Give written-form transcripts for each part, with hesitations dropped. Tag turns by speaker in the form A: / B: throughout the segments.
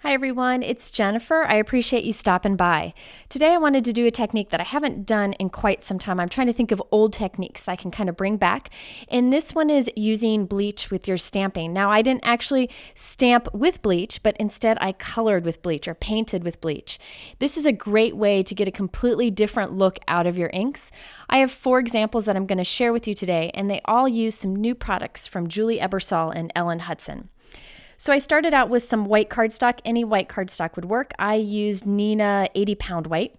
A: Hi everyone, it's Jennifer. I appreciate you stopping by. Today I wanted to do a technique that I haven't done in quite some time. I'm trying to think of old techniques that I can kind of bring back. And this one is using bleach with your stamping. Now I didn't actually stamp with bleach, but instead I colored with bleach or painted with bleach. This is a great way to get a completely different look out of your inks. I have 4 examples that I'm going to share with you today, and they all use some new products from Julie Ebersol and Ellen Hutson. So I started out with some white cardstock. Any white cardstock would work. I used Neenah 80-pound white.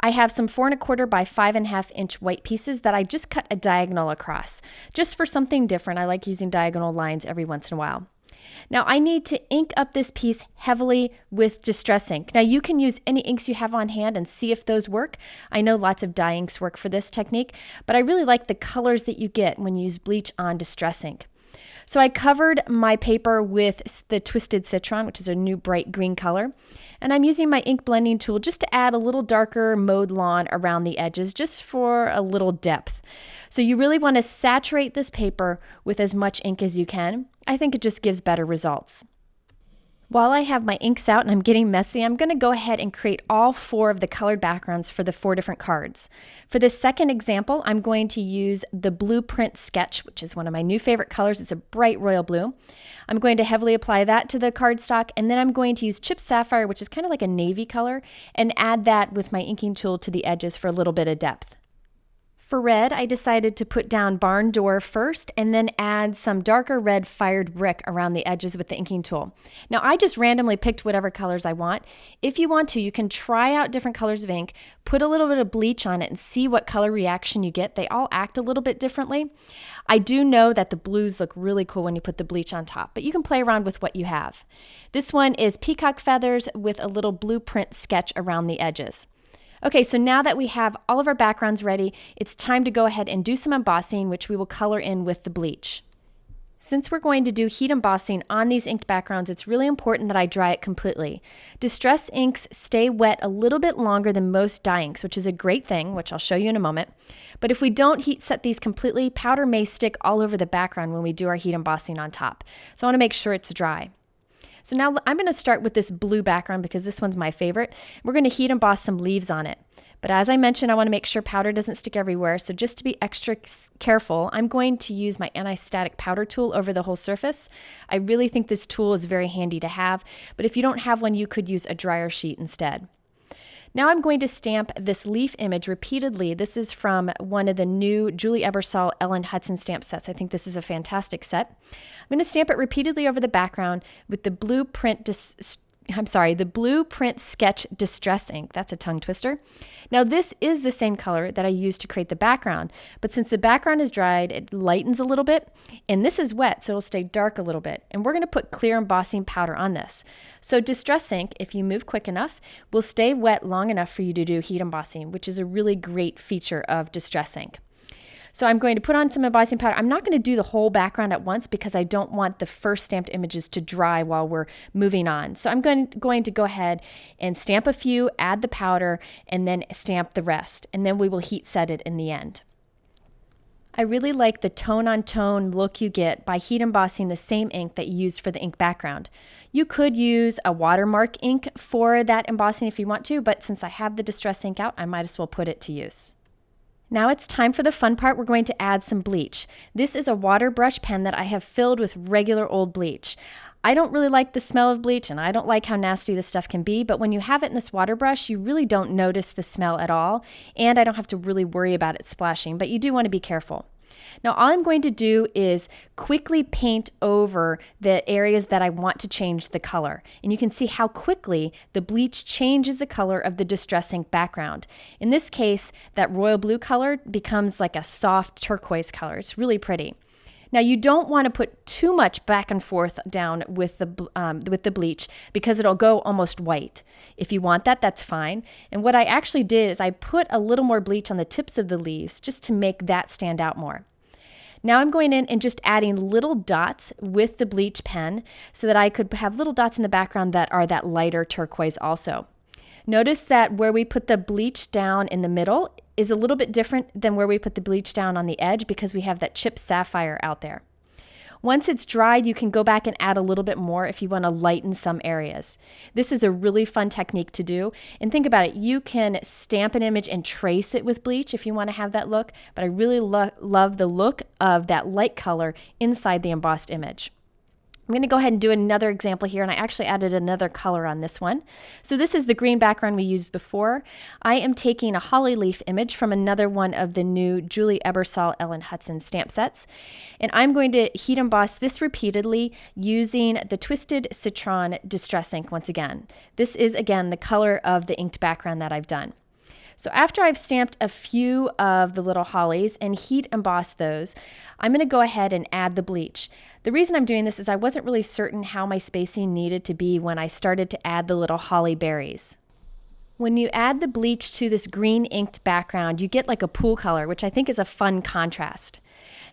A: I have some 4 1/4 by 5 1/2 inch white pieces that I just cut a diagonal across. Just for something different, I like using diagonal lines every once in a while. Now I need to ink up this piece heavily with Distress ink. Now you can use any inks you have on hand and see if those work. I know lots of dye inks work for this technique, but I really like the colors that you get when you use bleach on Distress ink. So I covered my paper with the Twisted Citron, which is a new bright green color. And I'm using my ink blending tool just to add a little darker mowed lawn around the edges, just for a little depth. So you really want to saturate this paper with as much ink as you can. I think it just gives better results. While I have my inks out and I'm getting messy, I'm going to go ahead and create all 4 of the colored backgrounds for the 4 different cards. For this second example, I'm going to use the Blueprint Sketch, which is one of my new favorite colors. It's a bright royal blue. I'm going to heavily apply that to the cardstock, and then I'm going to use Chipped Sapphire, which is kind of like a navy color, and add that with my inking tool to the edges for a little bit of depth. For red, I decided to put down Barn Door first and then add some darker red fired brick around the edges with the inking tool. Now I just randomly picked whatever colors I want. If you want to, you can try out different colors of ink, put a little bit of bleach on it and see what color reaction you get. They all act a little bit differently. I do know that the blues look really cool when you put the bleach on top, but you can play around with what you have. This one is peacock feathers with a little blueprint sketch around the edges. Okay, so now that we have all of our backgrounds ready, it's time to go ahead and do some embossing, which we will color in with the bleach. Since we're going to do heat embossing on these inked backgrounds, it's really important that I dry it completely. Distress inks stay wet a little bit longer than most dye inks, which is a great thing, which I'll show you in a moment. But if we don't heat set these completely, powder may stick all over the background when we do our heat embossing on top. So I want to make sure it's dry. So now I'm going to start with this blue background because this one's my favorite. We're going to heat emboss some leaves on it. But as I mentioned, I want to make sure powder doesn't stick everywhere. So just to be extra careful, I'm going to use my anti-static powder tool over the whole surface. I really think this tool is very handy to have, but if you don't have one, you could use a dryer sheet instead. Now I'm going to stamp this leaf image repeatedly. This is from one of the new Julie Ebersol Ellen Hutson stamp sets. I think this is a fantastic set. I'm going to stamp it repeatedly over the background with the Blueprint Sketch Distress ink. That's a tongue twister. Now this is the same color that I used to create the background, but since the background is dried, it lightens a little bit, and this is wet, so it'll stay dark a little bit. And we're going to put clear embossing powder on this. So Distress ink, if you move quick enough, will stay wet long enough for you to do heat embossing, which is a really great feature of Distress ink. So I'm going to put on some embossing powder. I'm not going to do the whole background at once because I don't want the first stamped images to dry while we're moving on. So I'm going to go ahead and stamp a few, add the powder, and then stamp the rest. And then we will heat set it in the end. I really like the tone-on-tone look you get by heat embossing the same ink that you used for the ink background. You could use a watermark ink for that embossing if you want to, but since I have the Distress ink out, I might as well put it to use. Now it's time for the fun part. We're going to add some bleach. This is a water brush pen that I have filled with regular old bleach. I don't really like the smell of bleach and I don't like how nasty this stuff can be, but when you have it in this water brush, you really don't notice the smell at all, and I don't have to really worry about it splashing, but you do want to be careful. Now all I'm going to do is quickly paint over the areas that I want to change the color. And you can see how quickly the bleach changes the color of the Distress ink background. In this case, that royal blue color becomes like a soft turquoise color. It's really pretty. Now you don't want to put too much back and forth down with the bleach because it'll go almost white. If you want that, that's fine. And what I actually did is I put a little more bleach on the tips of the leaves just to make that stand out more. Now I'm going in and just adding little dots with the bleach pen so that I could have little dots in the background that are that lighter turquoise also. Notice that where we put the bleach down in the middle is a little bit different than where we put the bleach down on the edge because we have that chipped sapphire out there. Once it's dried, you can go back and add a little bit more if you want to lighten some areas. This is a really fun technique to do. And think about it, you can stamp an image and trace it with bleach if you want to have that look, but I really love the look of that light color inside the embossed image. I'm going to go ahead and do another example here, and I actually added another color on this one. So this is the green background we used before. I am taking a holly leaf image from another one of the new Julie Ebersol Ellen Hutson stamp sets, and I'm going to heat emboss this repeatedly using the Twisted Citron Distress Ink once again. This is, again, the color of the inked background that I've done. So after I've stamped a few of the little hollies and heat embossed those, I'm going to go ahead and add the bleach. The reason I'm doing this is I wasn't really certain how my spacing needed to be when I started to add the little holly berries. When you add the bleach to this green inked background, you get like a pool color, which I think is a fun contrast.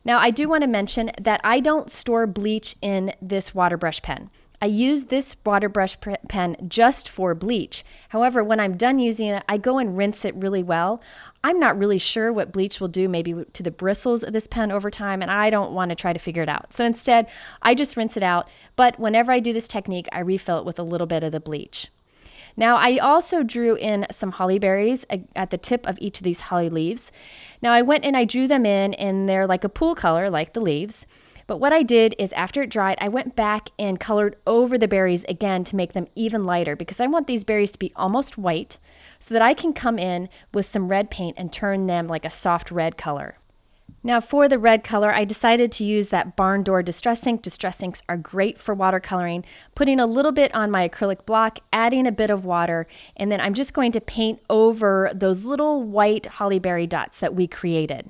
A: Now, I do want to mention that I don't store bleach in this water brush pen. I use this water brush pen just for bleach. However, when I'm done using it, I go and rinse it really well. I'm not really sure what bleach will do maybe to the bristles of this pen over time, and I don't want to try to figure it out. So instead, I just rinse it out, but whenever I do this technique, I refill it with a little bit of the bleach. Now, I also drew in some holly berries at the tip of each of these holly leaves. Now, I went and I drew them in, and they're like a pool color, like the leaves. But what I did is after it dried, I went back and colored over the berries again to make them even lighter because I want these berries to be almost white so that I can come in with some red paint and turn them like a soft red color. Now for the red color, I decided to use that Barn Door Distress Ink. Distress Inks are great for watercoloring, putting a little bit on my acrylic block, adding a bit of water, and then I'm just going to paint over those little white holly berry dots that we created.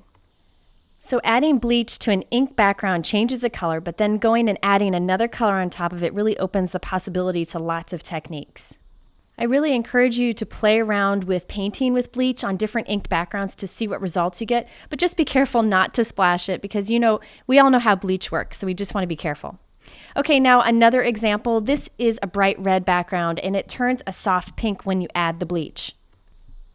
A: So adding bleach to an ink background changes the color, but then going and adding another color on top of it really opens the possibility to lots of techniques. I really encourage you to play around with painting with bleach on different inked backgrounds to see what results you get, but just be careful not to splash it because we all know how bleach works, so we just want to be careful. Okay, now another example. This is a bright red background and it turns a soft pink when you add the bleach.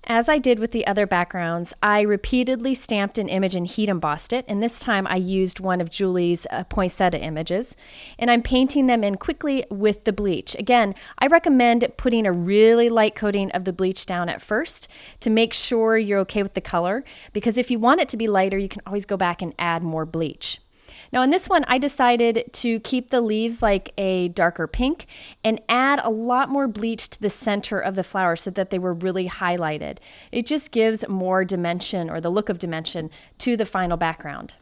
A: As I did with the other backgrounds, I repeatedly stamped an image and heat embossed it, and this time I used one of Julie's poinsettia images, and I'm painting them in quickly with the bleach. Again, I recommend putting a really light coating of the bleach down at first to make sure you're okay with the color, because if you want it to be lighter, you can always go back and add more bleach. Now in this one, I decided to keep the leaves like a darker pink and add a lot more bleach to the center of the flower so that they were really highlighted. It just gives more dimension or the look of dimension to the final background.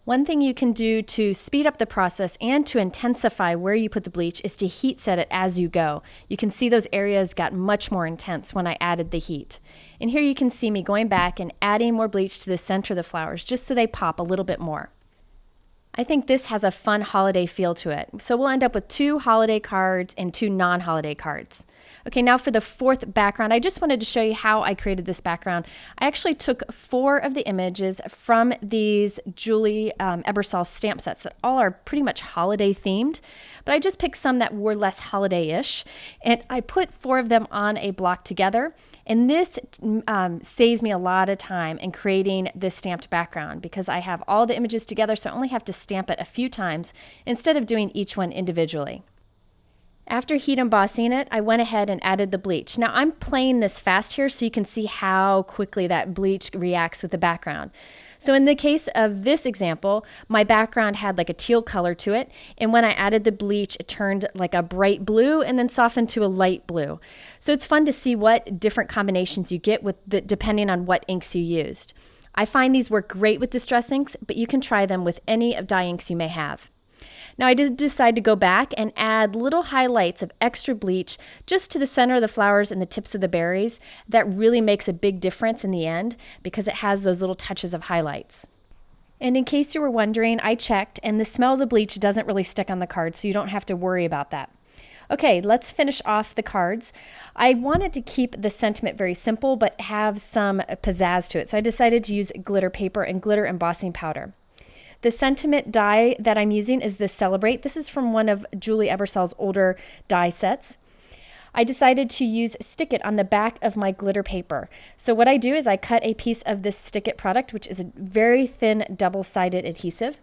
A: One thing you can do to speed up the process and to intensify where you put the bleach is to heat set it as you go. You can see those areas got much more intense when I added the heat. And here you can see me going back and adding more bleach to the center of the flowers just so they pop a little bit more. I think this has a fun holiday feel to it. So we'll end up with 2 holiday cards and 2 non-holiday cards. Okay, now for the fourth background, I just wanted to show you how I created this background. I actually took 4 of the images from these Julie Ebersol stamp sets that all are pretty much holiday themed, but I just picked some that were less holiday-ish, and I put 4 of them on a block together. And this saves me a lot of time in creating this stamped background because I have all the images together, so I only have to stamp it a few times instead of doing each one individually. After heat embossing it, I went ahead and added the bleach. Now I'm playing this fast here so you can see how quickly that bleach reacts with the background. So in the case of this example, my background had like a teal color to it, and when I added the bleach, it turned like a bright blue and then softened to a light blue. So it's fun to see what different combinations you get depending on what inks you used. I find these work great with distress inks, but you can try them with any of dye inks you may have. Now I did decide to go back and add little highlights of extra bleach just to the center of the flowers and the tips of the berries. That really makes a big difference in the end because it has those little touches of highlights. And in case you were wondering, I checked and the smell of the bleach doesn't really stick on the card, so you don't have to worry about that. Okay, let's finish off the cards. I wanted to keep the sentiment very simple but have some pizzazz to it, so I decided to use glitter paper and glitter embossing powder. The sentiment die that I'm using is the Celebrate. This is from one of Julie Ebersol's older die sets. I decided to use Stick It on the back of my glitter paper. So what I do is I cut a piece of this Stick It product, which is a very thin double-sided adhesive.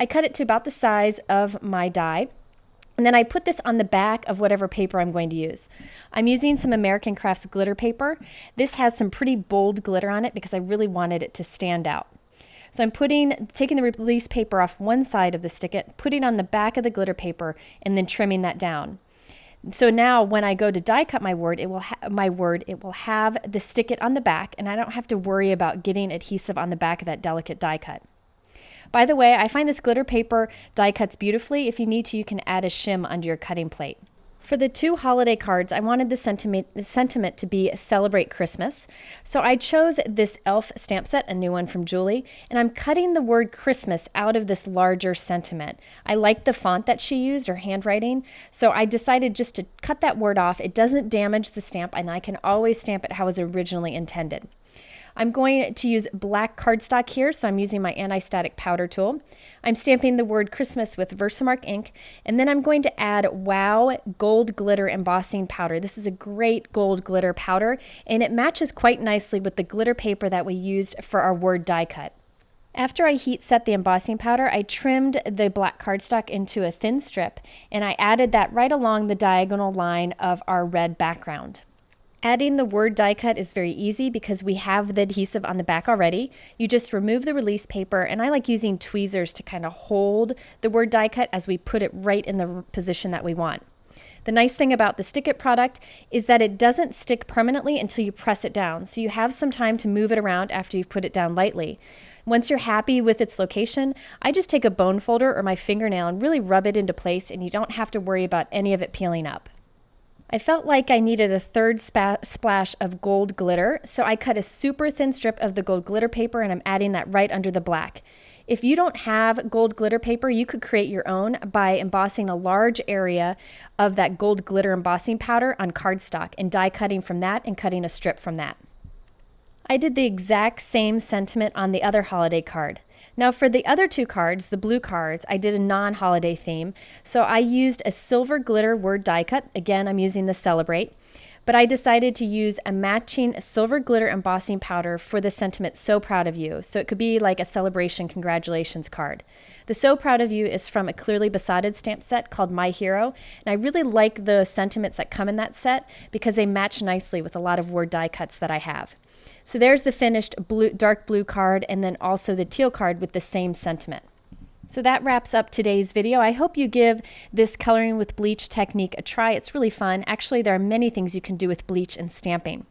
A: I cut it to about the size of my die. And then I put this on the back of whatever paper I'm going to use. I'm using some American Crafts glitter paper. This has some pretty bold glitter on it because I really wanted it to stand out. So I'm taking the release paper off one side of the stick-it, putting on the back of the glitter paper, and then trimming that down. So now when I go to die cut my word, it will have the stick-it on the back, and I don't have to worry about getting adhesive on the back of that delicate die cut. By the way, I find this glitter paper die cuts beautifully. If you need to, you can add a shim under your cutting plate. For the 2 holiday cards, I wanted the sentiment to be Celebrate Christmas. So I chose this elf stamp set, a new one from Julie, and I'm cutting the word Christmas out of this larger sentiment. I like the font that she used, or handwriting, so I decided just to cut that word off. It doesn't damage the stamp, and I can always stamp it how it was originally intended. I'm going to use black cardstock here, so I'm using my anti-static powder tool. I'm stamping the word Christmas with Versamark ink, and then I'm going to add Wow Gold Glitter Embossing Powder. This is a great gold glitter powder, and it matches quite nicely with the glitter paper that we used for our word die cut. After I heat set the embossing powder, I trimmed the black cardstock into a thin strip, and I added that right along the diagonal line of our red background. Adding the word die cut is very easy because we have the adhesive on the back already. You just remove the release paper, and I like using tweezers to kind of hold the word die cut as we put it right in the position that we want. The nice thing about the Stick It product is that it doesn't stick permanently until you press it down, so you have some time to move it around after you've put it down lightly. Once you're happy with its location, I just take a bone folder or my fingernail and really rub it into place, and you don't have to worry about any of it peeling up. I felt like I needed a third splash of gold glitter, so I cut a super thin strip of the gold glitter paper, and I'm adding that right under the black. If you don't have gold glitter paper, you could create your own by embossing a large area of that gold glitter embossing powder on cardstock and die cutting from that and cutting a strip from that. I did the exact same sentiment on the other holiday card. Now for the other 2 cards, the blue cards, I did a non-holiday theme. So I used a silver glitter word die cut. Again, I'm using the Celebrate. But I decided to use a matching silver glitter embossing powder for the sentiment So Proud of You. So it could be like a celebration congratulations card. The So Proud of You is from a clearly besotted stamp set called My Hero. And I really like the sentiments that come in that set because they match nicely with a lot of word die cuts that I have. So there's the finished dark blue card, and then also the teal card with the same sentiment. So that wraps up today's video. I hope you give this coloring with bleach technique a try. It's really fun. Actually, there are many things you can do with bleach and stamping.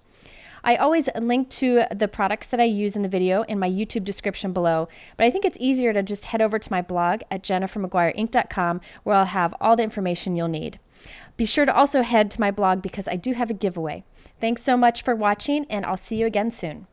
A: I always link to the products that I use in the video in my YouTube description below, but I think it's easier to just head over to my blog at jennifermcguireinc.com, where I'll have all the information you'll need. Be sure to also head to my blog because I do have a giveaway. Thanks so much for watching, and I'll see you again soon.